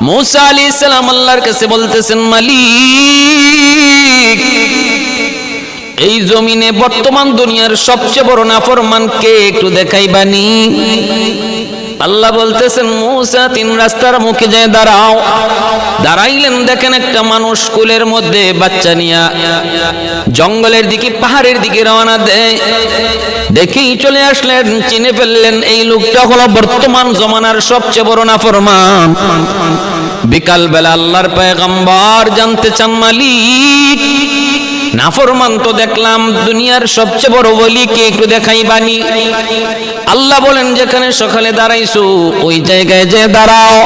মূসা আলাইহিস সালাম আল্লাহর কাছে বলতেছেন, মালিক, এই জমিনে বর্তমান দুনিয়ার সবচেয়ে বড় নাফরমান কে একটু দেখাইবানি? আল্লাহ বলতেছেন, মূসা 3 রাস্তার মুখে যায় দাঁড়াও। দাঁড়াইলেন, দেখেন একটা মানুষ কোলের মধ্যে বাচ্চা নিয়া জঙ্গলের দিকে, পাহাড়ের দিকে রওনা দেয়। দেখেই চলে আসলেন, চিনে ফেললেন এই লোকটা হলো বর্তমান জমানার সবচেয়ে বড় নাফরমান। বিকাল বেলা আল্লাহর পয়গম্বর জানতে চান, মালিক, নাফরমান তো দেখলাম, দুনিয়ার সবচেয়ে বড় ওলি কে একটু দেখাইবানি? আল্লাহ বলেন, যেখানে সকালে দাঁড়াইছো ওই জায়গায় যে দাঁড়াও।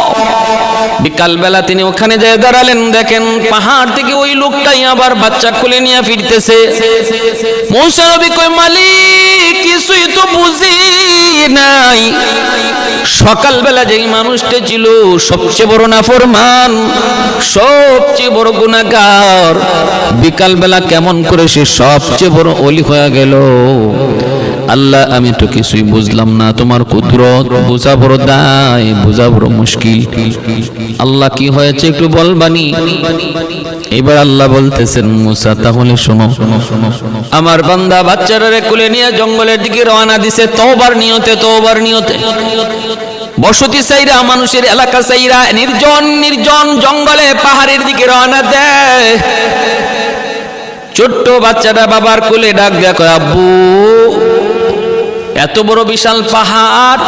বিকাল বেলা তিনি ওখানে যে দাঁড়ালেন, দেখেন পাহাড় থেকে ওই লোকটাই আবার বাচ্চা কোলে নিয়ে ফিরতেছে। মূসা নবী কয়, মালিক, কিছুই তো বুঝি নাই। সকালবেলা যেই মানুষটা ছিল সবচেয়ে বড় নাফরমান, সবচেয়ে বড় গুনাহগার, বিকালবেলা কেমন করে সে সবচেয়ে বড় ওলি হয়ে গেল? আল্লাহ, আমি তো কিছুই বুঝলাম না, তোমার কুদরত বোঝা বড় দায়, বোঝা বড় মুশকিল। আল্লাহ, কি হয়েছে একটু বলবানি? এবার আল্লাহ বলতেছেন, মূসা, তাহলে শোনো, আমার বান্দা বাচ্চারে কোলে নিয়ে জঙ্গলের দিকে রওনা দিছে তওবার নিয়তে, তওবার নিয়তে। বসতি সাইরা, মানুষের এলাকা সাইরা, নির্জন নির্জন জঙ্গলে পাহাড়ের দিকে রওনা দেয়। ছোট্ট বাচ্চাটা বাবার কোলে ডাক দেয়া কয়, আব্বু, এত বড় বিশাল পাহাড়,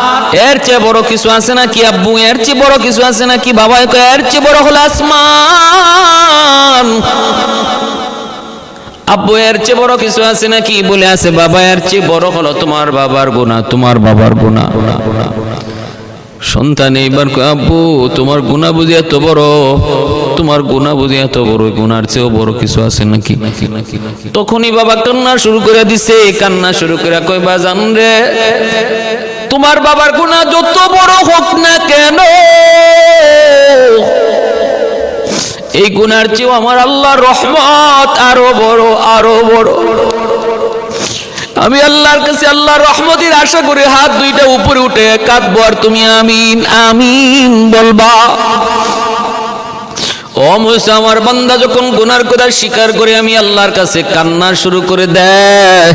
এর চেয়ে বড় কিছু আছে নাকি? আব্বু, এর চেয়ে বড় কিছু আছে নাকি? বাবা কয়, এর চেয়ে বড় হলো আসমান। আব্বু, এর চেয়ে বড় কিছু আছে নাকি? বলে আছে। বাবা, এর চেয়ে বড় হলো তোমার বাবার গুনাহ, তোমার বাবার গুনাহ। সন্তান এইবার কয়, আব্বু, তোমার গুনাহ বুঝি এত বড়, তোমার গুনাহ বুঝি এত বড়, গুনার চেয়েও বড় কিছু আছে নাকি? তখনই বাবা কান্না শুরু করে দিছে। কান্না শুরু করে কয়, বাজান রে, তোমার বাবার গুনাহ যত বড় হোক না কেন, এই গুনার চেয়েও আমার আল্লাহর রহমত আরো বড়, আরো বড়। আমি আল্লাহর কাছে আল্লাহর রহমতের আশা করে হাত দুইটা উপরে উঠে কাঁদবো, আর তুমি আমিন আমিন বলবা। ও মূসা, আমার বান্দা যখন গুনার কথা স্বীকার করে আমি আল্লাহর কাছে কান্না শুরু করে দেয়,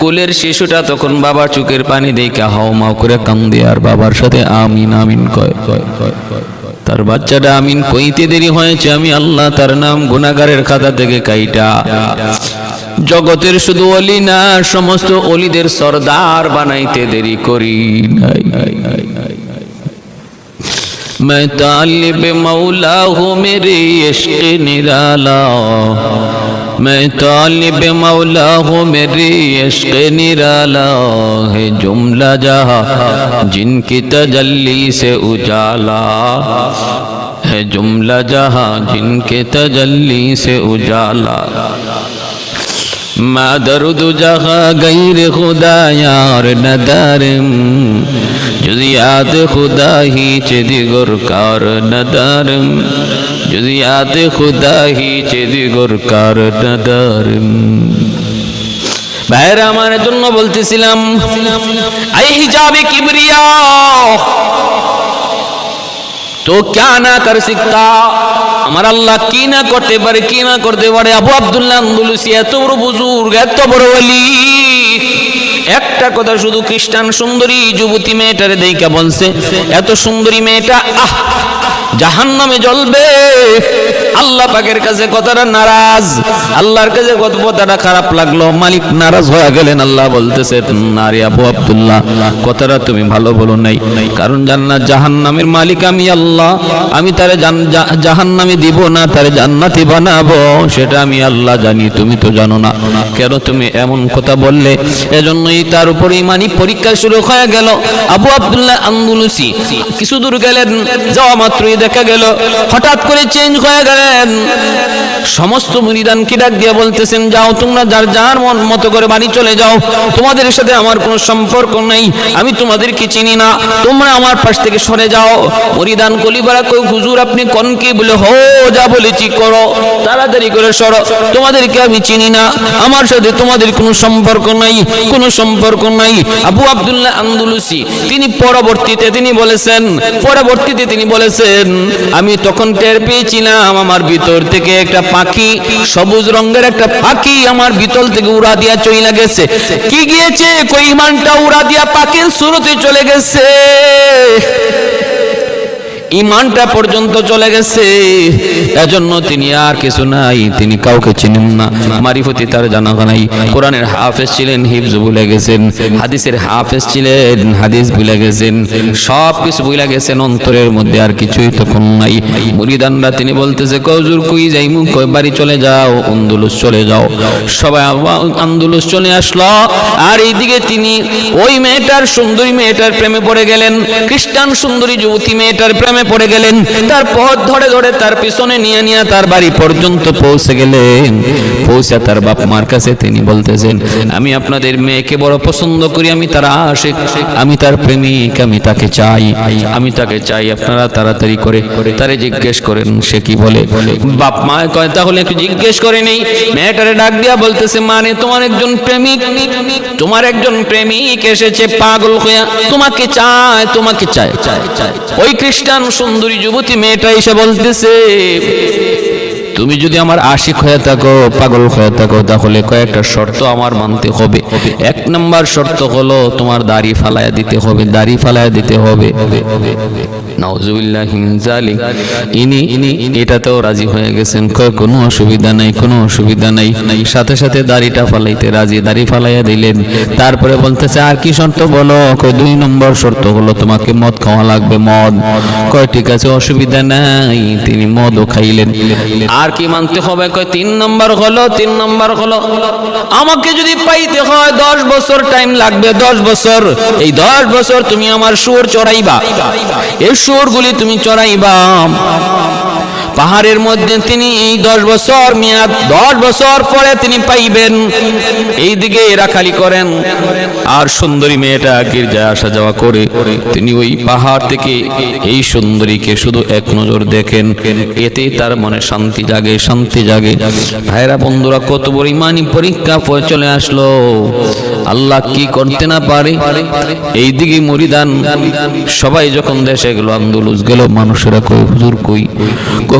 কোলের শিশুটা তখন বাবার চোখের পানি দেখে হাওমাও করে কান্দে, আর বাবার সাথে আমিন আমিন কয়। তার বাচ্চাটা আমিন কইতে দেরি হয়েছে, আমি আল্লাহ তার নাম গুনাহগারের খাতা থেকে কাইটা জগতের শুধু ওলি না, সমস্ত ওলিদের সরদার বানাইতে দেরি করি নাই। मैं तालिब मौला हूँ मेरे इश्क निराला, मैं तालिब मौला हूँ मेरे इश्क निराला, है जुमला जहाँ जिनकी तजल्ली से उजाला, है जुमला जहाँ जिनके तजल्ली से उजाला। ما درد جہاں غیر خدا یار ندارم، جزیات خدا ہی چدگر کار ندارم، جزیات خدا ہی چدگر کار ندارم। ভাইরা, আমার জন্য বলতেছিলাম, আই হিজাবে কিবরিয়া তো क्या ना कर सकता, আমার আল্লাহ কি না করতে পারে, কি না করতে পারে। আবু আব্দুল্লাহ আন্দলুসি এত বড় বুজুর্গ, এত বড় ওলি, একটা কথা শুধু খ্রিস্টান সুন্দরী যুবতী মেয়েটারে দেইকা বলছে, এত সুন্দরী মেয়েটা জাহান্নামে জ্বলবে। আল্লাহ পাকের কাছে কথাটা নারাজ, আল্লাহর কাছে কথাটা খারাপ লাগলো, মালিক নারাজ হয়ে গেলেন। আল্লাহ বলতেছে, নারী আবু আব্দুল্লাহ, কথাটা তুমি ভালো বলো নাই, কারণ জান্নাত জাহান্নামের মালিক আমি আল্লাহ, আমি তারে জাহান্নামে দিব না, তারে জান্নাতি বানাবো, সেটা আমি আল্লাহ জানি, তুমি তো জানো না, কেন তুমি এমন কথা বললে? এজন্যই তার উপর ইমানি পরীক্ষা শুরু হয়ে গেল। আবু আব্দুল্লাহ আন্দলুসি কিছু দূর গেলেন, যাওয়া মাত্রই দেখা গেল হঠাৎ করে চেঞ্জ হয়ে গেলেন। সমস্ত মুরিদানকে ডাক দিয়ে বলতেছেন, যাও তোমরা যার যার মন মতো করে বাড়ি চলে যাও, তোমাদের সাথে আমার কোনো সম্পর্ক নাই, আমি তোমাদেরকে চিনি না, তোমরা আমার পাশ থেকে সরে যাও। মুরিদান কলিবারা কই, হুজুর আপনি কোন কি? বলে, হো যা বলেছি করো, তাড়াতাড়ি করে সরো, তোমাদেরকে আমি চিনি না, আমার সাথে তোমাদের কোনো সম্পর্ক নাই, কোনো সম্পর্ক নাই। আবু আব্দুল্লাহ আন্দুলুসি তিনি পরবর্তীতে তিনি বলেছেন আমি তখন টের পেয়েছিলাম আমার ভিতর থেকে একটা পাখি, সবুজ রঙের একটা পাখি আমার ভিতর থেকে উড়া দিয়া চলে গেছে। কি গিয়েছে? কই ইমানটা উড়া দিয়া পাখির সুরতে চলে গেছে, ইমানটা পর্যন্ত চলে গেছে। এজন্য তিনি আর কিছু নাই, তিনি কাউকে চিনেন না, মারিফতি তার জানা নাই। কোরআনের হাফেজ ছিলেন, হিফজ ভুলে গেছেন। হাদিসের হাফেজ ছিলেন, হাদিস ভুলে গেছেন। সব কিছু ভুলে গেছেন, অন্তরের মধ্যে আর কিছুই তখন নাই। মুরিদানরা তিনি বলতেছে হুজুর কই যাইমু? কই বাড়ি চলে যাও, আন্দুলুস চলে যাও। সবাই আন্দুলুস চলে আসলো। আর এইদিকে তিনি ওই মেয়েটার, সুন্দরী মেয়েটার প্রেমে পড়ে গেলেন। খ্রিস্টান সুন্দরী যুবতী মেয়েটার প্রেমে পড়ে গেলেন। তার পথ ধরে ধরে তার পিছনে নিয়ে নিয়ে তার বাড়ি পর্যন্ত পৌঁছে গেলেন। পৌঁছে তার বাপ মার কাছে তিনি বলতেছেন আমি আপনাদের মেয়েকে বড় পছন্দ করি, আমি তার আশিক, আমি তার প্রেমিক, আমি তাকে চাই, আপনারা তাড়াতাড়ি করে তারে জিজ্ঞেস করেন সে কি বলে। বাপ মা কয় তাহলে একটু জিজ্ঞেস করে নেই। মেয়েটারে ডাক দিয়া বলতেছে মানে তোমার একজন প্রেমিক এসেছে পাগল হইয়া, তোমাকে চায়। ওই খ্রিস্টান সুন্দরী যুবতী মেয়েটা এসে বলতেছে তুমি যদি আমার আশিক হয়ে থাকো, পাগল হয়ে থাকো, তাহলে কয়েকটা শর্ত আমার মানতে হবে। এক নম্বর শর্ত হলো তোমার দাড়ি ফালায়া দিতে হবে। নাউজুবিল্লাহি মিন যালিক। ইনি এটাতেও রাজি হয়ে গেছেন, কোনো অসুবিধা নাই। সাথে সাথে দাড়িটা ফালাইতে রাজি, দাড়ি ফালাইয়া দিলেন। তারপরে বলতেছে আর কি শর্ত বলো? দুই নম্বর শর্ত হলো তোমাকে মদ খাওয়া লাগবে, মদ। ঠিক আছে, অসুবিধা নাই। তিনি মদও খাইলেন। আর কি মানতে হবে? তিন নম্বর হলো আমাকে যদি পাইতে হয় 10 বছর টাইম লাগবে, 10 বছর। এই 10 বছর তুমি আমার সুর চড়াইবা, এই সুরগুলি তুমি চড়াইবা পাহাড়ের মধ্যে। তিনি এই 10 বছর মেয়াদ, 10 বছর পরে তিনি পাইবেন। এইদিকে রাখালি করেন আর সুন্দরী মেয়েটা গির্জায় আসা যাওয়া করে। তিনি ওই পাহাড় থেকে এই সুন্দরীকে শুধু এক নজর দেখেন, এতে তার মনে শান্তি জাগে। ভাইরা বন্ধুরা, কত বড় ইমানি পরীক্ষা চলে আসলো। আল্লাহ কি করতে না পারে। এইদিকে মুরিদান সবাই যখন দেশে গেল, আন্দোলস গেল, মানুষেরা কই হুজুর কই?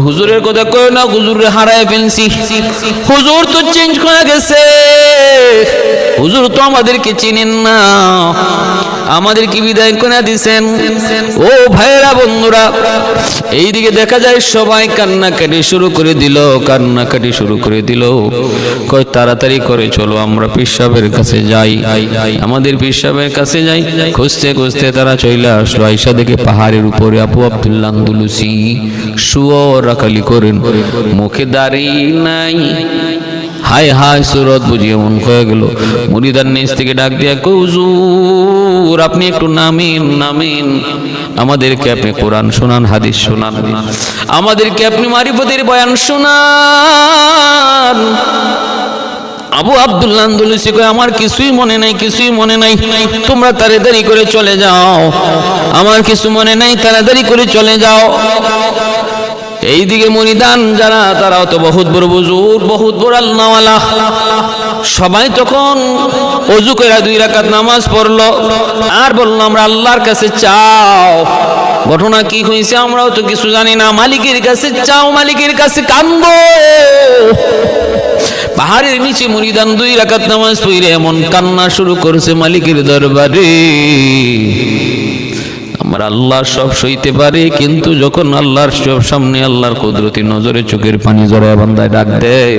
হুজুরের কথা কই না, হুজুরে হারায় ফেলছি, হুজুর তো চেঞ্জ হয়ে গেছে, হুজুর তো আমাদেরকে চিনেন না, আমাদেরকে বিদায় করে দিছেন। ও ভাইরা বন্ধুরা, এইদিকে দেখা যায় সবাই কান্নাকাটি শুরু করে দিল। কই তাড়াতাড়ি করে চলো আমরা পীর সাহেবের কাছে যাই, আমাদের পীর সাহেবের কাছে যাই। খুঁজতে তারা চলে আসলো। আইসা দেখে পাহাড়ের উপরে আবু আব্দুল্লাহ আন্দুলুসি শুয়ে রাখালি করেন, মুখে দাড়ি নাই। হায় সুরত বুঝিয়ে মন হয়ে গেল। মুরিদান নিচ থেকে ডাক দিয়া হুজুর আপনি একটু নামেন, আমাদেরকে আপনি কোরআন শোনান, হাদিস শোনান, আমাদেরকে আপনি মারিফতের বয়ান শোনান। আবু আব্দুল্লাহ আন্দুলুসি কয় আমার কিছুই মনে নাই, তোমরা তাড়াতাড়ি করে চলে যাও, আমার কিছু মনে নাই, তাড়াতাড়ি করে চলে যাও। এইদিকে মুরিদান যারা, তারাও তো বহুত বড় বুজুর, বহুত বড় আল্লাহওয়ালা। সবাই তখন ওযু করে 2 রাকাত নামাজ পড়লো আর বললো আমরা আল্লাহর কাছে চাও। ঘটনা কি হয়েছে আমরাও তো কিছু জানি না। মালিকের কাছে চাও, মালিকের কাছে কান্দো। পাহাড়ের নিচে মুরিদান 2 রাকাত নামাজ পড়ে এমন কান্না শুরু করেছে মালিকের দরবারে, আমার আল্লাহ সব সইতে পারে, কিন্তু যখন আল্লাহর সামনে আল্লাহর কুদরতি নজরে চোখের পানি জড়ায় বান্দায় ডাক দেয়,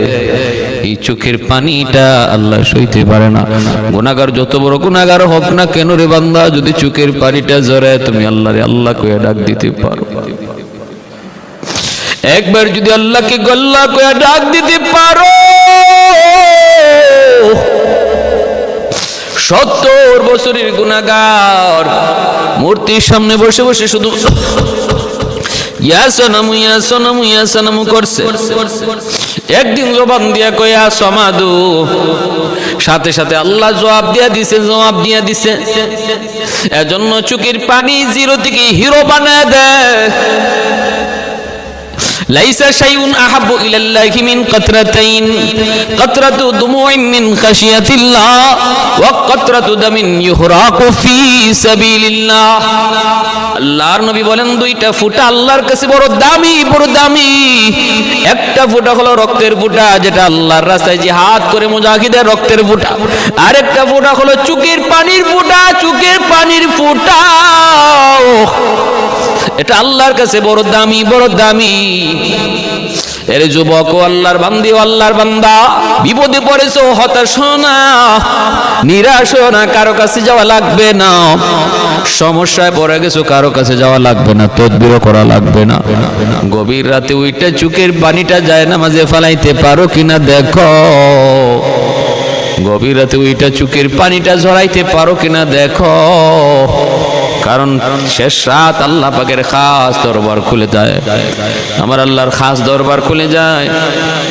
এই চোখের পানিটা আল্লাহ সইতে পারে না। গুনাহগার যত বড় গুনাহগার হোক না কেন রে বান্দা, যদি চোখের পানিটা জড়ায় তুমি আল্লাহরে আল্লাহ কইয়া ডাক দিতে পারো, একবার যদি আল্লাহকে গল্লা কইয়া ডাক দিতে পারো, 70 বছরের গুনাহগার মূর্তির সামনে বসে বসে শুধু ইয়া সনামু করছে। একদিন জবান দিয়া কয়া সমাদু, সাথে সাথে আল্লাহ জবাব দিয়া দিছে। এজন্য চোখের পানি 0 থেকে হিরো বানায় দেয়। লাইসা শাইউন আহাব্বু ইলাল্লাহি মিন কাতরাতাইন কাতরাতু দুমুইন মিন খাশিয়াতিল্লাহ ওয়া কাতরাতু দামিন ইউহরাকু ফি সাবিলিল্লাহ। আল্লাহর নবী বলেন দুইটা ফোঁটা আল্লাহর কাছে বড় দামি, বড় দামি। একটা ফোঁটা হলো রক্তের ফোঁটা, যেটা আল্লাহর রাস্তায় জিহাদ করে মুজাহিদের রক্তের ফোঁটা। আর একটা ফোঁটা হলো চোখের পানির ফোঁটা, চোখের পানির ফোঁটা। এটা আল্লাহর কাছে বড় দামি, বড় দামি। এর যুবক ও আল্লাহর বান্দি ও আল্লাহর বান্দা, বিপদে পড়েছো, হতাশ না, নিরাশ না, কারো কাছে যাওয়া লাগবে না। সমস্যায় পড়ে গেছো, কারো কাছে যাওয়া লাগবে না, তদবিরও করা লাগবে না। গভীর রাতে উইটা চোখের পানিটা যায় না মাঝে ফালাইতে পারো কিনা দেখো। গভীর রাতে উইটা চোখের পানিটা ঝরাইতে পারো কিনা দেখো। কারণ শেষ রাত আল্লাহ পাকের খাস দরবার খুলে যায়, আমার আল্লাহর খাস দরবার খুলে যায়।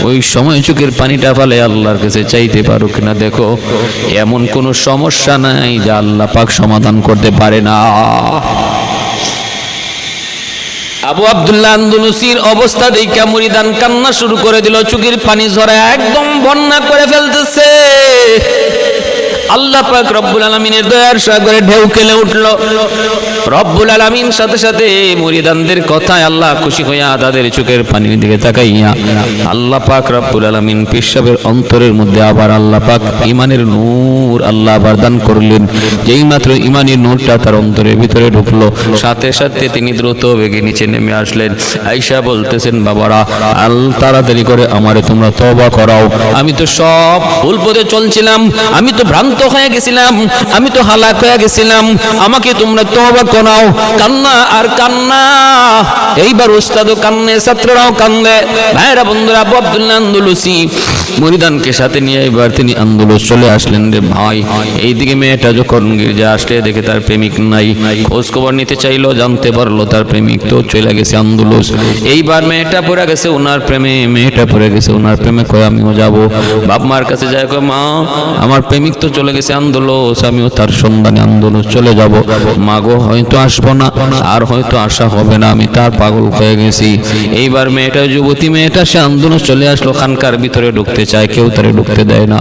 ওই সময় চোখের পানিটা ফেলে আল্লাহর কাছে চাইতে পারো কিনা দেখো। এমন কোনো সমস্যা নাই যা আল্লাহ পাক সমাধান করতে পারে না। আবু আব্দুল্লাহ আন্দুলুসির অবস্থা দেখে মুরিদান কান্না শুরু করে দিল, চোখের পানি ঝরায় একদম বন্যা করে ফেলতেছে। আল্লাহ পাক রব্বুল আলামিনের দয়ার সাগরে ঢেউ খেলে উঠল। রব্বুল আলামিন সাথে সাথে মুরিদানদের কথায় আল্লাহ খুশি হইয়া তাদের চোখের পানির দিকে তাকাইয়া আল্লাহ পাক রব্বুল আলামিন পীর সাহেবের অন্তরের মধ্যে আবার আল্লাহ পাক ঈমানের নূর আল্লাহ আবার দান করলেন। যেই মাত্র ঈমানের নূরটা তার অন্তরের ভিতরে ঢুকলো, সাথে সাথে তিনি দ্রুত বেগে নিচে নেমে আসলেন। আয়েশা বলতেছেন, বাবারা তাড়াতাড়ি করে আমারে তোমরা তওবা করাও। আমি তো সব ভুল পথে চলছিলাম, আমি তো ভ্রান্ত হয়ে গেছিলাম, আমি তো হালাক হয়ে গেছিলাম, আমাকে তোমরা তওবা করাও। কান্না আর কান্না। এইবার উস্তাদও কান্নে, ছাত্ররাও কান্দে। ভাইরা বন্ধুরা, আবু আব্দুল্লাহ আন্দুলুসি মুরিদানকে সাথে নিয়ে এবার তিনি আন্দোলস চলে আসলেন। রে ভাই, এইদিকে মেয়েটা যখন গির্জা আসলে দেখে তার প্রেমিক নাই, খোঁজ খবর নিতে চাইলো, জানতে পারলো তার প্রেমিক তো চলে গেছে আন্দোলস। এইবার মেয়েটা পড়ে গেছে ওনার প্রেমে, মেয়েটা পড়ে গেছে ওনার প্রেমে। কয় আমিও যাবো। বাপ মার কাছে যায়, কয় মা আমার প্রেমিক তো চলে গেছে আন্দোলস, আমিও তার সন্ধানে আন্দোলস চলে যাব। মা গো হয়তো আসবো না, আর হয়তো আসা হবে না, আমি তার পাগল হয়ে গেছি। এইবার মেয়েটা, যুবতী মেয়েটা, সে আন্দোলস চলে আসলো। খানকার ভিতরে ঢুকতে চায়, কেউ তারে ঢুকতে দেয় না।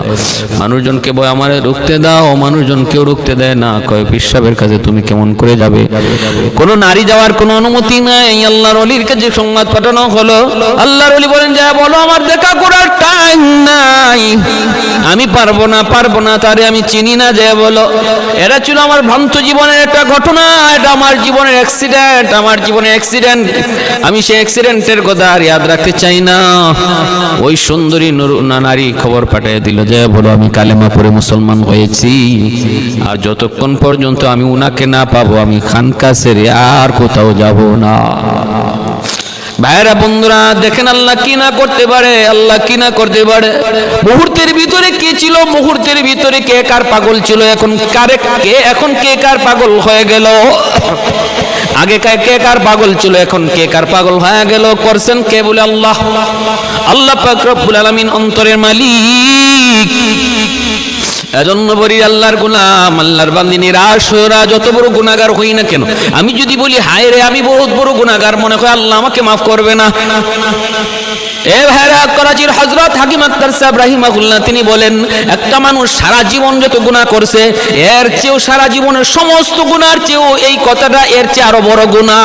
মানুষজনকে বয় আমারে ঢুকতে দাও, মানুষজন কেউ ঢুকতে দেয় না। কয় পীর সাহেবের কাছে তুমি কেমন করে যাবে? কোনো নারী যাওয়ার কোনো অনুমতি নাই। আল্লাহর ওলির কাছে সংবাদ পাঠানো হলো। আল্লাহর ওলি বলেন, যা বলো আমার দেখা করার টাইম নাই, আমি পারবো না, পারবো না, তারে আমি চিনি না, যে বলো। এটা ছিল আমার ভ্রান্ত জীবনের একটা ঘটনা, এটা আমার জীবনের অ্যাক্সিডেন্ট, আমার জীবনের অ্যাক্সিডেন্ট। আমি সেই অ্যাক্সিডেন্টের কথা আর ইয়াদ রাখতে চাই না। ওই সুন্দরী নারী খবর পাঠিয়ে দিল, যে বলো আমি কালেমা পড়ে মুসলমান হয়েছি, আর যতক্ষণ পর্যন্ত আমি উনাকে না পাবো আমি খানকা ছেড়ে আর কোথাও যাব না। ভাইরা বন্ধুরা, দেখেন আল্লাহ কি না করতে পারে, আল্লাহ কি না করতে পারে। মুহূর্তের ভিতরে কে ছিল, মুহূর্তের ভিতরে কে কার পাগল ছিল, এখন কে কার পাগল হয়ে গেল। আগে কে কার পাগল ছিল, এখন কে কার পাগল হয়ে গেল। করছেন কে? বলে আল্লাহ। আল্লাহ পাক রব্বুল আলামিন অন্তরের মালিক। এজন্য বলি আল্লাহর গোলাম, আল্লাহর বান্দি নিরাশ হয়ে যত বড় গুনাহগার হই না কেন, আমি যদি বলি হায় রে আমি বহুত বড় গুনাহগার, মনে হয় আল্লাহ আমাকে মাফ করবে না। এ ভাইরা, করাচির হযরত হাকিম আক্তার সাহেব রাহিমাহুল্লাহ তিনি বলেন, একটা মানুষ সারা জীবন যত গুনাহ করছে, এর চেয়েও সারা জীবনের সমস্ত গুনার চেয়েও এই কথাটা এর চেয়ে আরো বড় গুনাহ।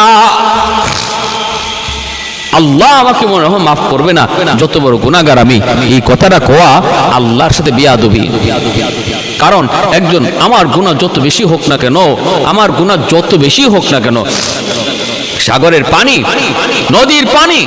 আল্লাহ আমাকে মনে হয় মাফ করবে না, যত বড় গুনাহগার আমি। এই কথাটা কোয়া আল্লাহর সাথে বিয়াদবি। কারণ একজন, আমার গুনাহ যত বেশি হোক না কেন, আমার গুনাহ যত বেশি হোক না কেন, সাগরের পানি, নদীর পানি,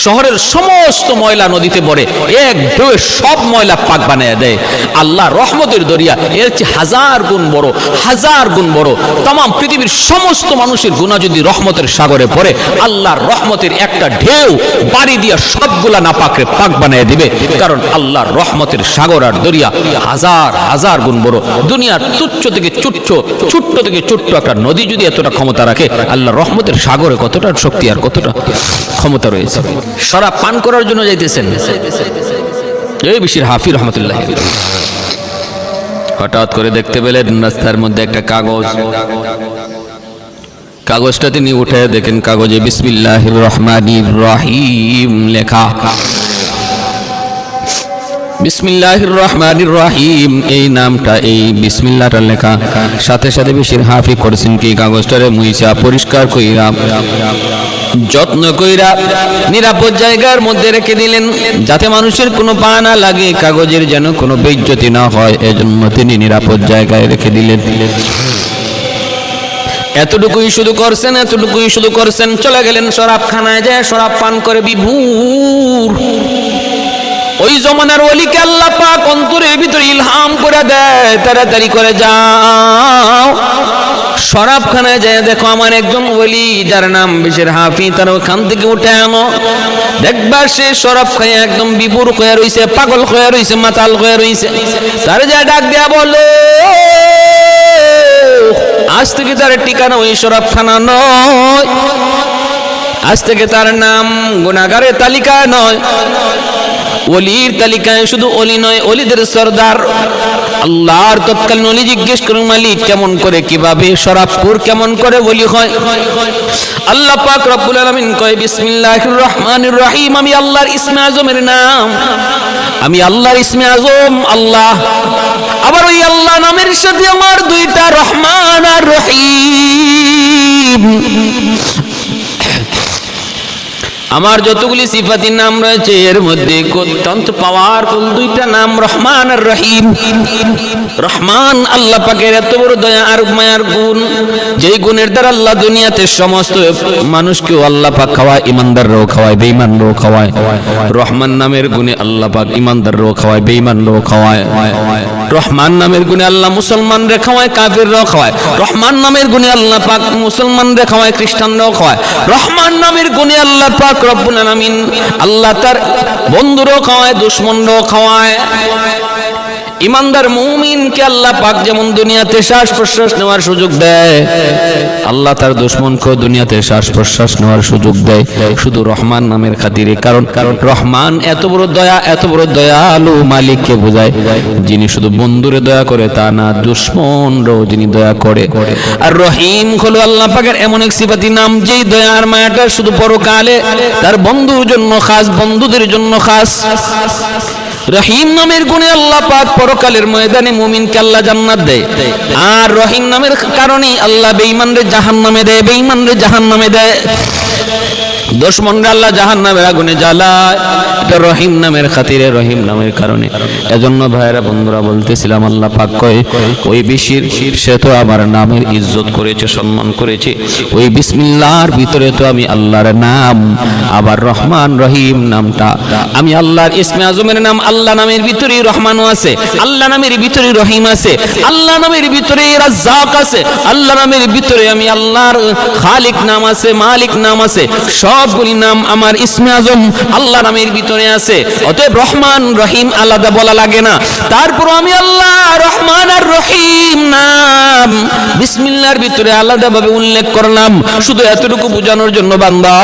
শহরের সমস্ত ময়লা নদীতে পড়ে, এক ঢেউয়ে সব ময়লা পাক বানিয়ে দেয়। আল্লাহ রহমতের দরিয়া এর চেয়ে হাজার গুণ বড়, হাজার গুণ বড়। তাম পৃথিবীর সমস্ত মানুষের গুনাহ যদি রহমতের সাগরে পড়ে, আল্লাহর রহমতের একটা ঢেউ বাড়ি দিয়ে সবগুলা নাপাকরে পাক বানিয়ে দিবে। কারণ আল্লাহর রহমতের সাগর আর দরিয়া হাজার হাজার গুণ বড়। দুনিয়ার তুচ্ছ থেকে ছোট্ট থেকে ছোট্ট একটা নদী যদি এতটা ক্ষমতা রাখে, আল্লাহর রহমতের সাগরে কতটা শক্তি আর কতটা ক্ষমতা রয়েছে। শরাব পান করার জন্য যাইতেছেন এই বিশির হাফি রহমতুল্লাহ, হঠাৎ করে দেখতে পেলেন রাস্তার মধ্যে একটা কাগজ, কাগজটা তিনি উঠে দেখেন কাগজে বিসমিল্লাহির রহমানির রহিম লেখা। বিসমিল্লাহির রহমানির রহিম এই নামটা, এই বিসমিল্লাহটা লেখা। সাথে সাথে বেশির হাফি করেছেন কি কাগজটারে মুইছা পরিষ্কার কইরা যত্ন কইরা নিরাপদ জায়গার মধ্যে রেখে দিলেন, যাতে মানুষের কোনো পা না লাগে, কাগজের যেন কোনো বেইজ্জতি না হয়, এজন্য তিনি নিরাপদ জায়গায় রেখে দিলেন। এতটুকুই শুধু করছেন, এতটুকুই শুধু করছেন, চলে গেলেন শরাবখানায়, যায় শরাব পান করে বিভোর। ওই জমানার ওলিকে আল্লাহ পাক অন্তরের ভিতরে ইলহাম করে দেয়, তাড়াতাড়ি করে যাও শরাবখানায় যায়, দেখো আমার একজন ওলি যার নাম বিশের হাফি, তার ওখান থেকে উঠে আনো। দেখবা সে শরাব খায় একদম বিভোর হয়ে রইছে, পাগল হয়ে রইছে, মাতাল হয়ে রইছে। তার যা ডাক দেয়া বলো, আজ থেকে তার ঠিকানা ওই শরাবখানা নয়, আজ থেকে তার নাম গুনাহগারের তালিকায় নয়, ওলির তালিকায়। শুধু ওলি নয়, ওলিদের সরদার আল্লাহর তৎকালীন ওলি জিজ্ঞেস করুন মালিক কেমন করে, কিভাবে শরাবপুর কেমন করে ওলি হয়? আল্লাহ পাক রব্বুল আলামিন কয় বিসমিল্লাহির রহমানির রহিম, আমি আল্লাহর ইসমে আজমের নাম, আমি আল্লাহর ইসমে আজম আল্লাহ। আবার ওই আল্লাহ নামের সাথে আমার দুইটা রহমান আর রহিম, আমার যতগুলি সিফাতি নাম রয়েছে এর মধ্যে অত্যন্ত পাওয়ারফুল দুইটা নাম রহমান আর রহিম। রহমান আল্লাহ পাকের এত বড় দয়া আর মায়ার গুণ, যেই গুণের দ্বারা আল্লাহ দুনিয়াতে সমস্ত মানুষকেও আল্লাহ পাক খাওয়ায়, ইমানদাররাও খাওয়ায়, বেঈমানরাও খাওয়ায়। রহমান নামের গুণে আল্লাহ পাক ইমানদাররাও খাওয়ায়, বেঈমানরাও খাওয়ায়। রহমান নামের গুণে আল্লাহ মুসলমানরা খাওয়ায়, কাফিররাও খাওয়ায়। রহমান নামের গুণে আল্লাহ পাক মুসলমানরা খাওয়ায়, খ্রিস্টানরাও খাওয়ায়। রহমান নামের গুণে আল্লাহ পাক রব্বুল আলামিন আল্লাহ তার বন্ধুরাও খাওয়ায়, দুশমনরাও খাওয়ায়। ইমানদার মুমিনকে আল্লাহ পাক যেমন দুনিয়াতে শ্বাস প্রশ্বাস নেওয়ার সুযোগ দেয়, আল্লাহ তার দুশমনকেও দুনিয়াতে শ্বাস প্রশ্বাস নেওয়ার সুযোগ দেয়, শুধু রহমান নামের খাতিরে। কারণ রহমান এত বড় দয়া, এত বড় দয়ালু মালিককে বোঝায়, যিনি শুধু বন্ধুরে দয়া করে তা না, দুশমনরাও যিনি দয়া করে। আর রহিম হলো আল্লাহ পাকের এমন এক সিফাতি নাম, যেই দয়া আর মায়াটা শুধু পরকালে তার বন্ধুর জন্য খাস, বন্ধুদের জন্য খাস। রহিম নামের গুণে আল্লাহ পাক পরকালের ময়দানে মুমিনকে আল্লাহ জান্নাত দেয়, আর রহিম নামের কারণেই আল্লাহ বেঈমানরে জাহান্নামে দেয়, বেঈমানরে জাহান্নামে দেয়, দুশমনরা আল্লাহ জাহান্নামের আগুনে জ্বালায়। এটা রহিম নামের খাতিরে, রহিম নামের কারণে। এজন্য ভাইরা বন্ধুরা বলতেছিলাম, আল্লাহ পাক কয় ওই বিশির সে তো আমার নামের ইজ্জত করেছে, সম্মান করেছে। ওই বিসমিল্লাহর ভিতরে তো আমি আল্লাহর নাম, আবার রহমান রহিম নামটা আমি আল্লাহর ইসমে আজমের নাম। আল্লাহ নামের ভিতরে রহমানও আছে, আল্লাহ নামের ভিতরে রহিম আছে, আল্লাহ নামের ভিতরে রাজ্জাক আছে, আল্লাহ নামের ভিতরে আমি আল্লাহর খালিক নাম আছে, মালিক নাম আছে। সবগুলি নাম আমার ইসমে আজম আল্লাহ নামের ভিতরে আছে। অতএব রহমান রহিম আলাদা বলা লাগে না। তারপর আমি আল্লাহ রহমান আর রহিম নাম বিসমিল্লাহর ভিতরে আলাদাভাবে উল্লেখ করলাম, শুধু এতটুকু বোঝানোর জন্য বান্দা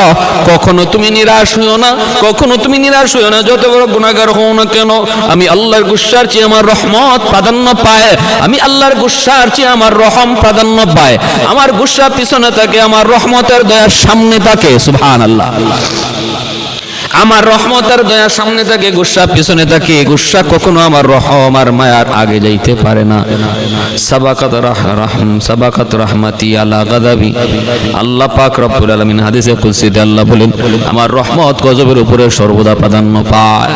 কখনো তুমি নিরাশ হইও না, কখনো তুমি নিরাশ হইও না। যত বড় গুনাহগার হও না কেন, আমি আল্লাহর গুসার চেয়ে আমার রহমত প্রাধান্য পায়, আমি আল্লাহর গুসার চেয়ে আমার রহম প্রাধান্য পায়। আমার গুসা পিছনে থাকে, আমার রহমতের দয়ার সামনে থাকে। সুবহানাল্লাহ। আমার রহমতের দয়া সামনে থাকে, গুসা পিছনে থাকে। গুসা কখনো আমার রহম আর মায়ার আগে যাইতে পারে না। সাবাকাত রাহমাতি আলা গাদাবি। আল্লাহ পাক রব্বুল আলামিন হাদিসে কুদসিতে আল্লাহ বলেন, আমার রহমত গজবের উপরে সর্বদা প্রাধান্য পায়।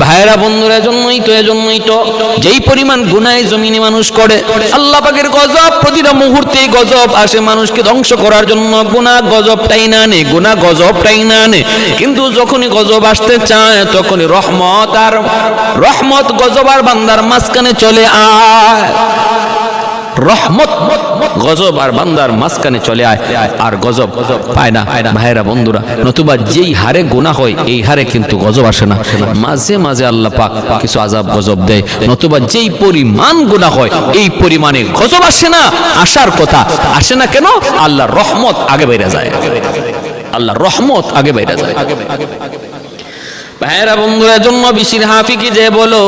ভাইরা বন্ধুরা, এজন্যই তো যেই পরিমাণ গুনাহ জমিনে মানুষ করে, আল্লাহ পাকের গজব প্রতিটা মুহূর্তে গজব আসে মানুষকে ধ্বংস করার জন্য। গুনাহ গজবটাই না আনে, গুনাহ গজবটাই না আনে, কিন্তু যখনই গজব আসতে চায় তখনই রহমত গজব আর বান্দার মাঝখানে চলে আয়। রহমত গজব আর বান্দার মাঝখানে চলে আয়, আর গজব পায় না। ভাইরা বন্ধুরা, নতুবা যেই হারে গুনাহ হয় এই হারে কিন্তু গজব আসে না। মাঝে মাঝে আল্লাহ পাক কিছু আযাব গজব দেয়, নতুবা যেই পরিমাণ গুনাহ হয় এই পরিমাণে গজব আসে না। আসার কথা আসে না কেন? আল্লাহর রহমত আগে বেড়ে যায়, আল্লাহর রহমত আগে বেড়ে যায়। ভাইরা বন্ধুরা, জন্য বিশির হাফিকে যে বলো,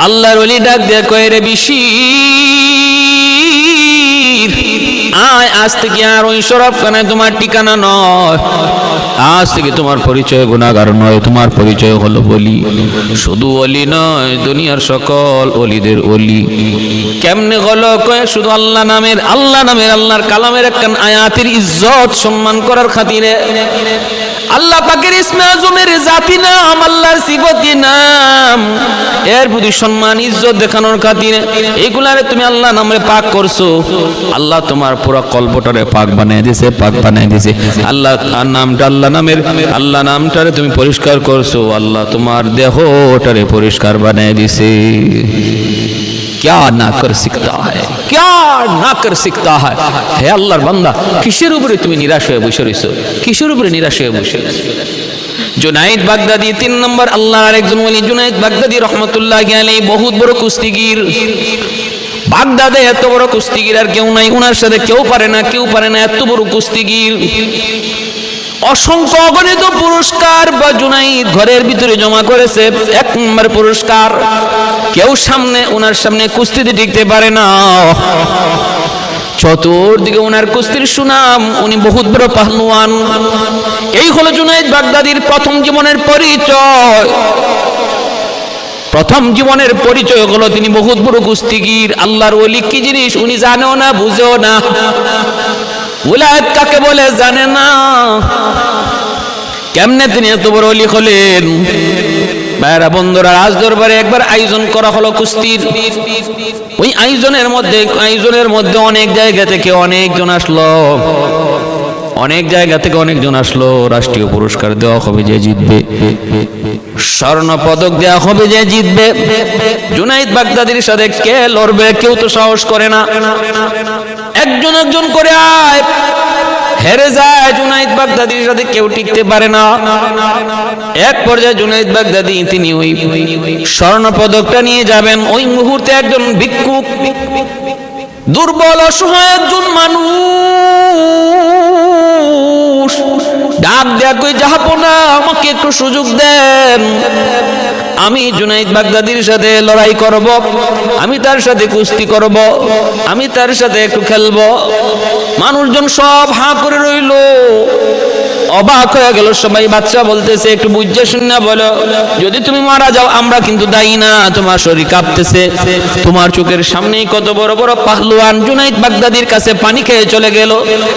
আল্লাহর ওলি ডাক দিয়ে কয়, রে বিশির, আয়, আজ থেকে আর ওই শরাবখানায় তোমার ঠিকানা নয়, আজ থেকে তোমার পরিচয় গুনাহগার নয়, তোমার পরিচয় হলো ওলি। শুধু ওলি নয়, দুনিয়ার সকল ওলিদের ওলি। কেমনে হলো? শুধু আল্লাহ নামের আল্লাহর কালামের একটা আয়াতের ইজ্জত সম্মান করার খাতিরে, আল্লাহ পাকের ইসমে আজমের জাতি নাম, আল্লাহর সিফতি নাম, এর প্রতি সম্মান ইজ্জত দেখানোর খাতিরে এইগুলারে তুমি আল্লাহ নামে পাক করছো। আল্লাহ তোমার পুরো কলবটারে পাক বানিয়ে দিয়েছে, পাক বানিয়ে দিয়েছে। আল্লাহ নামটা, আল্লাহ নামটারে তুমি পরিষ্কার করছো, আল্লাহ তোমার দেহটারে পরিষ্কার বানিয়ে দিয়েছে। क्या ना कर सकता है, क्या ना कर सकता है। হে আল্লাহর বান্দা, কিসের উপরে তুমি নিরাশ হয়ে বসে রইছো? কিসের উপরে নিরাশ হয়ে বসে? জুনাইদ বাগদাদি 3 নম্বর আল্লাহর আরেকজন ওলি। জুনাইদ বাগদাদি রহমাতুল্লাহি আলাইহি বহুত বড় কুস্তিগীর। বাগদাদে এত বড় কুস্তিগীর আর কেউ নাই, ওনার সাথে কেউ পারে না, এত বড় কুস্তিগীর। অসংখ্য অগণিত পুরস্কার বা জুনাইদ ঘরের ভিতরে জমা করেছে। 1 নম্বর পুরস্কার, কেউ ওনার সামনে কুস্তিতে টিকতে পারে না। চতুর্দিকে ওনার কুস্তির সুনাম, উনি বহুত বড় পাহলওয়ান। এই হলো জুনাইদ বাগদাদির প্রথম জীবনের পরিচয়। প্রথম জীবনের পরিচয় হলো তিনি বহুত বড় কুস্তিগীর। আল্লাহর ওলি কি জিনিস উনি জানেও না, বুঝেও না। উলায়াত কাকে বলে জানে না। কেমনে তিনি এত বড় ওলি হলেন? ভাইরা বন্ধুরা, রাজ দরবারে একবার আয়োজন করা হলো কুস্তির। ওই আয়োজনের মধ্যে অনেক জায়গা থেকে অনেকজন আসলো। রাষ্ট্রীয় পুরস্কার দেওয়া হবে যে জিতবে, স্বর্ণ পদক দেওয়া হবে যে জিতবে। জুনাইদ বাগদাদির সাথে কে লড়বে? কেউ তো সাহস করে না। একজন করে আয়, হেরে যায়। জুনাইদ বাগদাদির সাথে কেউ টিকতে পারে না। এক পর্যায়ে জুনাইদ বাগদাদি তিনি ওই স্বর্ণ পদকটা নিয়ে যাবেন। ওই মুহূর্তে একজন ভিক্ষুক, দুর্বল অসহায় একজন মানুষ ডাক দেয়া কই, জাহাপনা আমাকে একটু সুযোগ দেন, আমি জুনাইদ বাগদাদির সাথে লড়াই করব, আমি তার সাথে কুস্তি করব, আমি তার সাথে একটু খেলবো। মানুষজন সব হাঁ করে রইল, অবাক হয়ে গেল সবাই। বাচ্চা বলতেছে, একটু বুঝে শুনে বলো, যদি তুমি মারা যাও আমরা কিন্তু দায়ী না, তোমার শরীর কাঁপতেছে, তোমার চোখের সামনেই কত বড় বড় পাহলওয়ান জুনাইদ বাগদাদির কাছে পানি খেয়ে চলে গেল,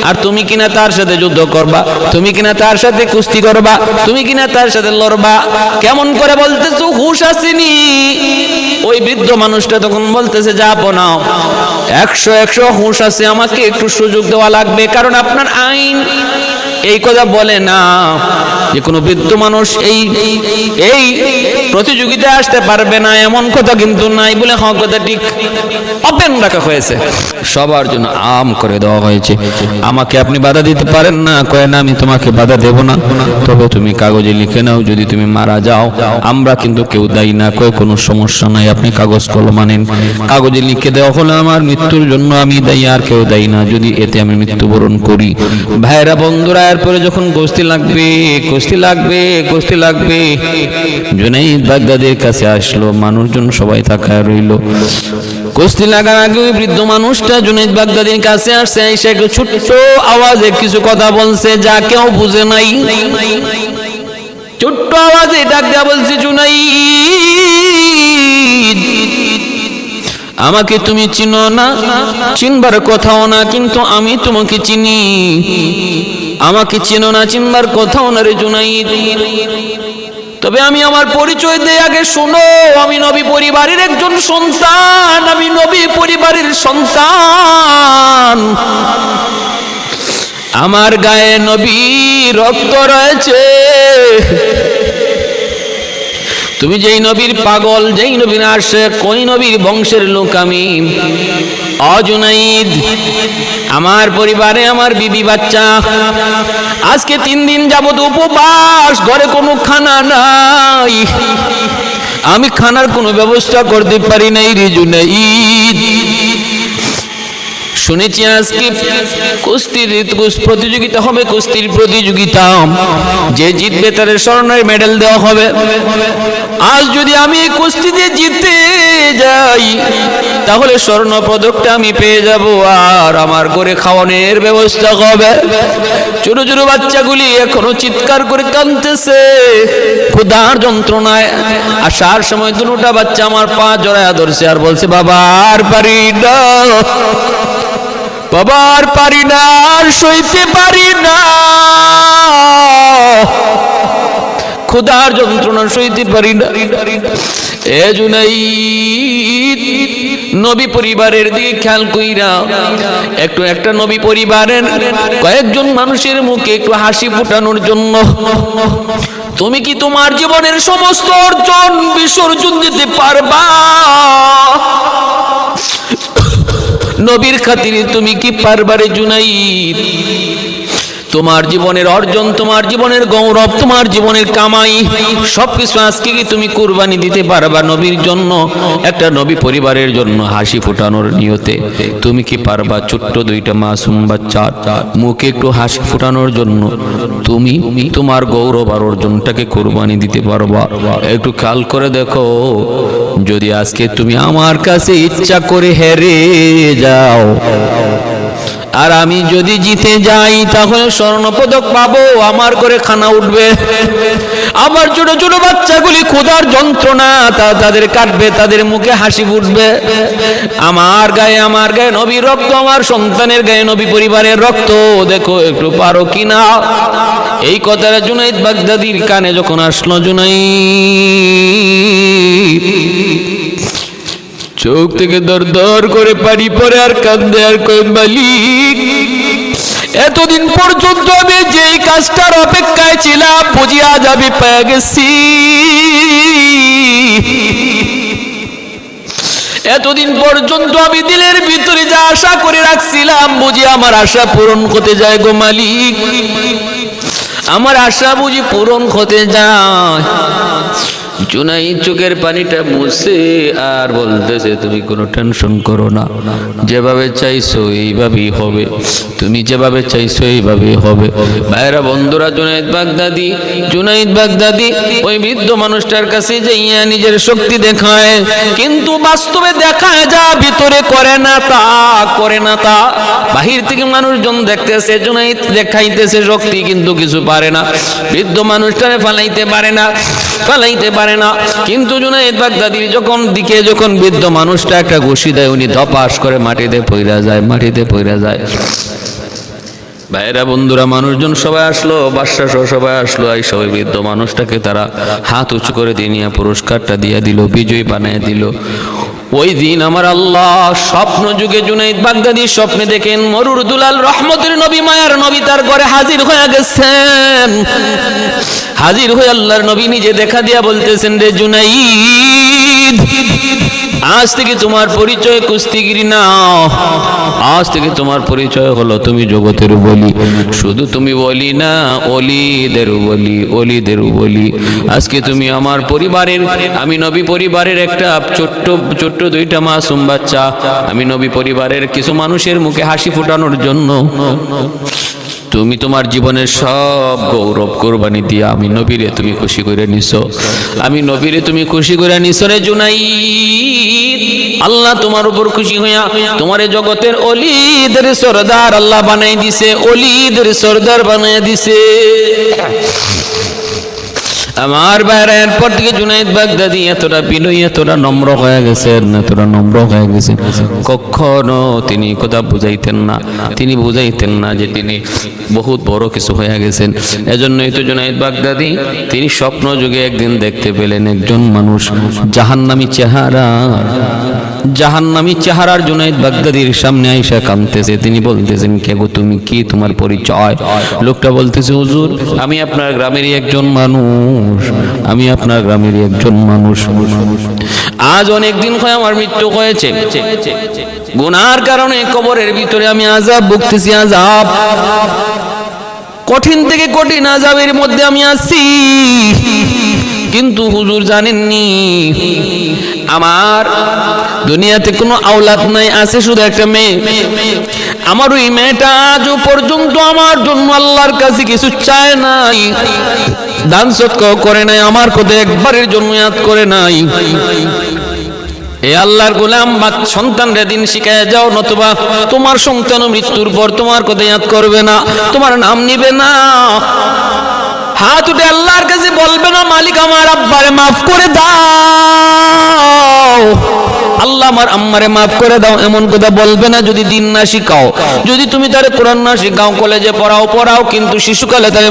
আর তুমি কিনা তার সাথে যুদ্ধ করবা, তুমি কিনা তার সাথে কুস্তি করবা, তুমি কিনা তার সাথে লড়বা। কেমন করে বলতেছো, হুঁশ আসেনি? ওই বৃদ্ধ মানুষটা তখন বলতেছে, যা নাও, 100 হুঁশ আছে, আমাকে একটু সুযোগ দেওয়া লাগবে, কারণ আপনার আইন এই কথা বলে না যে কোনো বৃদ্ধ মানুষ এই প্রতিযোগিতায় আসতে পারবে না, এমন কথা কিন্তু নাই। বলে হ্যাঁ, কথা ঠিক, ওপেন রাখা হয়েছে, সবার জন্য আম করে দেওয়া হয়েছে। আমাকে আপনি বাধা দিতে পারেন না? কয় না, আমি তোমাকে বাধা দেব না, তবে তুমি কাগজে লিখে নাও, যদি তুমি মারা যাও আমরা কিন্তু কেউ দায়ী না। কয় কোনো সমস্যা নাই, আপনি কাগজ কলম আনেন। কাগজে লিখে দেওয়া হলো, আমার মৃত্যুর জন্য আমি দায়ী, আর কেউ দায়ী না, যদি এতে আমি মৃত্যুবরণ করি। ভাইরা বন্ধুরা, এরপরে যখন কুস্তি লাগবে জুনাইদ বাগদাদির কাছে আসলো। মানুষজন সবাই তাকায় রইল। কুস্তি লাগার আগে ওই বৃদ্ধ মানুষটা জুনাইদ বাগদাদির কাছে আসছে, এসে একটু ছোট্ট আওয়াজে কিছু কথা বলছে যা কেউ বুঝে নাই। ছোট্ট আওয়াজে ডাক দেয়া বলছে, জুনাইদ, আমাকে তুমি চিনো না, চিনবার কথাও না, কিন্তু আমি তোমাকে চিনি। আমাকে চিনো না, চিনবার কথাও না রে জুনাইদ, তবে আমি আমার পরিচয় দেই, আগে শোনো। আমি নবী পরিবারের একজন সন্তান, আমি নবী পরিবারের সন্তান, আমার গায়ে নবী রক্ত রয়েছে। তুমি যেই নবীর পাগল, যেই নবীর আশিক, ওই নবীর বংশের লোক আমি। জুনাইদ, আমার পরিবারে আমার বিবি বাচ্চা আজকে 3 দিন যাবত উপবাস, ঘরে কোনো খানা নাই, আমি খানার কোনো ব্যবস্থা করতে পারি নাই রে জুনাইদ। শুনেছি আজকে কুস্তির প্রতিযোগিতা হবে, কুস্তির প্রতিযোগিতা, যে জিতবে তার স্বর্ণের মেডেল দেওয়া হবে। আজ যদি আমি এই কুস্তিতে জিতে যাই তাহলে স্বর্ণ পদকটা আমি পেয়ে যাব, আর আমার করে খাওয়ানোর ব্যবস্থা হবে। ছোট ছোট বাচ্চাগুলি এখনো চিৎকার করে কাঁদতেছে ক্ষুধার যন্ত্রণায়। আসার সময় দুটা বাচ্চা আমার পা জড়ায়া ধরছে আর বলছে, বাবা আর পারি না, বাবা আর পারি না, আর সইতে পারি না, ক্ষুধার যন্ত্রণা সইতে পারি না। এ জুনাইদ, নবী পরিবারের দিকে খেয়াল কইরা একটু একটা নবী পরিবারের কয়েকজন মানুষের মুখে একটু হাসি ফোটানোর জন্য তুমি কি তোমার জীবনের সমস্ত অর্জন বিসর্জন দিতে পারবা? নবীর খাতিরে তুমি কি পারবারে জুনাইদ? তোমার জীবনের অর্জন, তোমার জীবনের গৌরব, তোমার জীবনের কামাই সবকিছু আজকে কি তুমি কুরবানি দিতে পারবা নবীর জন্য, একটা নবী পরিবারের জন্য হাসি ফোটানোর নিয়তে? তুমি কি পারবা ছোট্ট দুইটা মাসুম বাচ্চা মুখে একটু হাসি ফোটানোর জন্য তুমি তোমার গৌরব আর অর্জনটাকে কুরবানি দিতে পারবা? একটু খেয়াল করে দেখো, যদি আজকে তুমি আমার কাছে ইচ্ছা করে হেরে যাও আর আমি যদি জিতে যাই তাহলে স্বর্ণ পদক পাবো, আমার করে খানা উঠবে, আমার ছোট ছোট বাচ্চাগুলি ক্ষুধার যন্ত্রণা তাদের কাটবে, তাদের মুখে হাসি ফুটবে। আমার গায়ে নবীর রক্ত, আমার সন্তানের গায়ে নবী পরিবারের রক্ত, দেখো একটু পারো কিনা? এই কথাটা জুনাইদ বাগদাদির কানে যখন আসলো, জুনাইদ চোখ থেকে দর দর করে পানি পড়ে আর কান্দে আর কই, মালিক এতদিন পর্যন্ত আমি যেই কাজটার অপেক্ষায় ছিলাম বুঝি আজ আমি পেয়ে গেছি। এতদিন পর্যন্ত আমি দিলের ভিতরে যা আশা করে রাখছিলাম বুঝি আমার আশা পূরণ হতে যায় গো মালিক, আমার আশা বুঝি পূরণ হতে যায়। জুনাইদ চোখের পানিটা মুছে আর বলতেছে, তুমি কোনো টেনশন করো না, যেভাবে চাইছো এইভাবেই হবে, তুমি যেভাবে চাইছো এইভাবেই হবে। ভাইরা বন্ধুরা, জুনাইদ বাগদাদি ওই বৃদ্ধ মানুষটার কাছে যাইয়া নিজের শক্তি দেখায়, কিন্তু বাস্তবে দেখায় যা ভিতরে করে না তা। বাহির থেকে মানুষজন দেখতেছে জুনাইদ দেখাইতেছে শক্তি, কিন্তু কিছু পারে না, বৃদ্ধ মানুষটারে ফালাইতে পারে না। কিন্তু জুনাইদ বাগদাদির যখন বৃদ্ধ মানুষটা একটা ঘুষি দেয়, উনি ধপাস করে মাটিতে পড়ে যায়। ভাইরা বন্ধুরা, মানুষজন সবাই আসলো, বাদশা সহ সবাই আসলো, এই সবাই বৃদ্ধ মানুষটাকে তারা হাত উঁচু করে দিয়ে নিয়ে পুরস্কারটা দিয়ে দিল, বিজয়ী বানিয়ে দিল। ওই দিন আমার আল্লাহ স্বপ্ন যুগে জুনাইদ বাগদাদি স্বপ্নে দেখেন মরুর দুলাল রহমতের নবী, মায়ার নবী তার ঘরে হাজির হয়ে গেছেন। হাজির হয়ে আল্লাহর নবী নিজে দেখা দিয়া বলতেছেন, রে জুনাইদ, আজ থেকে তোমার পরিচয় কুস্তিগিরি না, আজ থেকে তোমার পরিচয় হলো তুমি জগতের বলি। শুধু তুমি বলি না, অলিদের বলি। আজকে তুমি আমার পরিবারের, আমি নবী পরিবারের একটা ছোট্ট দুইটা মাসুম বাচ্চা, আমি নবী পরিবারের কিছু মানুষের মুখে হাসি ফোটানোর জন্য তুমি তোমার জীবনের সব গৌরব কোরবানি দিয়ে আমি নবীরে তুমি খুশি করে নিছো, আমি নবীরে তুমি খুশি করে নিছো রে জুনাইদ। আল্লাহ তোমার উপর খুশি হইয়া তোমার জগতের অলিদের সরদার আল্লাহ বানাই দিছে, অলিদের সরদার বানাই দিছে। আমার বাইরে এরপর থেকে জুনাইদ বাগদাদি এতটা বিনয়ী, এতটা নম্র হয়ে গেছেন, কখনো তিনি কথা বুঝাইতেন না, তিনি বুঝাইতেন না যে তিনি বহুত বড় কিছু হয়ে গেছেন। এজন্যই তো জুনাইদ বাগদাদি তিনি স্বপ্ন যুগে একদিন দেখতে পেলেন একজন মানুষ জাহান্নামী চেহারার জুনাইদ বাগদাদির সামনে আইসা কাঁদতেছে। তিনি বলতেছেন, কে গো তুমি, কি তোমার পরিচয়? লোকটা বলতেছে, হুজুর আমি আপনার গ্রামেরই একজন মানুষ, আজ অনেক দিন হয় আমার মৃত্যু হয়েছে, গুনার কারণে কবরের ভিতরে আমি আযাব ভুগতেছি, আযাব কঠিন থেকে কঠিন আযাবের মধ্যে আমি আছি। কিন্তু হুজুর জানেননি আমার দুনিয়াতে কোনো আওলাদ নাই, আছে শুধু একটা মেয়ে। আমার ওই মেয়েটা আজও পর্যন্ত আমার জন্য আল্লাহর কাছে কিছু চায় নাই, দান সদকা করে নাই, আমার কথা একবারের জন্য ইয়াদ করে নাই। এ আল্লাহর গোলাম, সন্তানরে দিন শিখায় যাও, নতুবা তোমার সন্তান মৃত্যুর পর তোমার কথা ইয়াদ করবে না, তোমার নাম নিবে না। হাত উঠে আল্লাহর কাছে বলবে না, মালিক আমার আব্বারে মাফ করে দাও, আল্লাহ আমার আম্মারে মাফ করে দাও, এমন কথা বলবে না যদি দিন না শিখাও। যদি তুমি তারে কোরআন না শিখাও, কলেজে পড়াও, কিন্তু শিশুকালে তারে